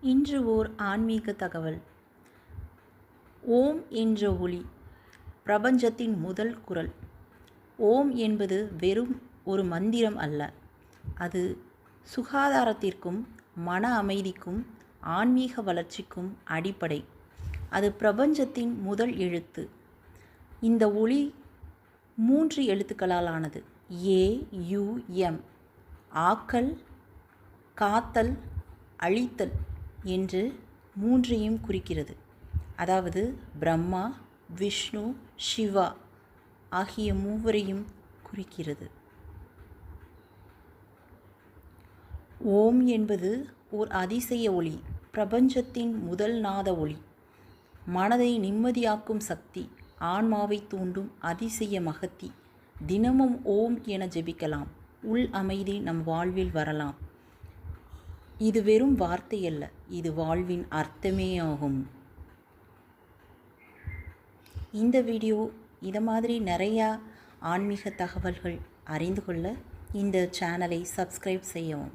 இன்று ஓர் ஆன்மீக தகவல். ஓம் என்ற ஒலி பிரபஞ்சத்தின் முதல் குரல். ஓம் என்பது வெறும் ஒரு மந்திரம் அல்ல. அது சுகாதாரத்திற்கும் மன அமைதிக்கும் ஆன்மீக வளர்ச்சிக்கும் அடிப்படை. அது பிரபஞ்சத்தின் முதல் எழுத்து. இந்த ஒலி 3 எழுத்துக்களால் ஆனது. AUM. ஆக்கல், காத்தல், அழித்தல் என்று 3ஐயும் குறிக்கிறது. அதாவது பிரம்மா, விஷ்ணு, சிவா ஆகிய மூவரையும் குறிக்கிறது. ஓம் என்பது ஓர் அதிசய ஒலி, பிரபஞ்சத்தின் முதல் நாத ஒலி, மனதை நிம்மதியாக்கும் சக்தி, ஆன்மாவை தூண்டும் அதிசய மகத்தி. தினமும் ஓம் என ஜெபிக்கலாம். உள் அமைதி நம் வாழ்வில் வரலாம். இது வெறும் வார்த்தை அல்ல, இது வாழ்வின் அர்த்தமே ஆகும். இந்த வீடியோ இதை மாதிரி நிறையா ஆன்மீக தகவல்கள் அறிந்து கொள்ள இந்த சேனலை சப்ஸ்கிரைப் செய்யவும்.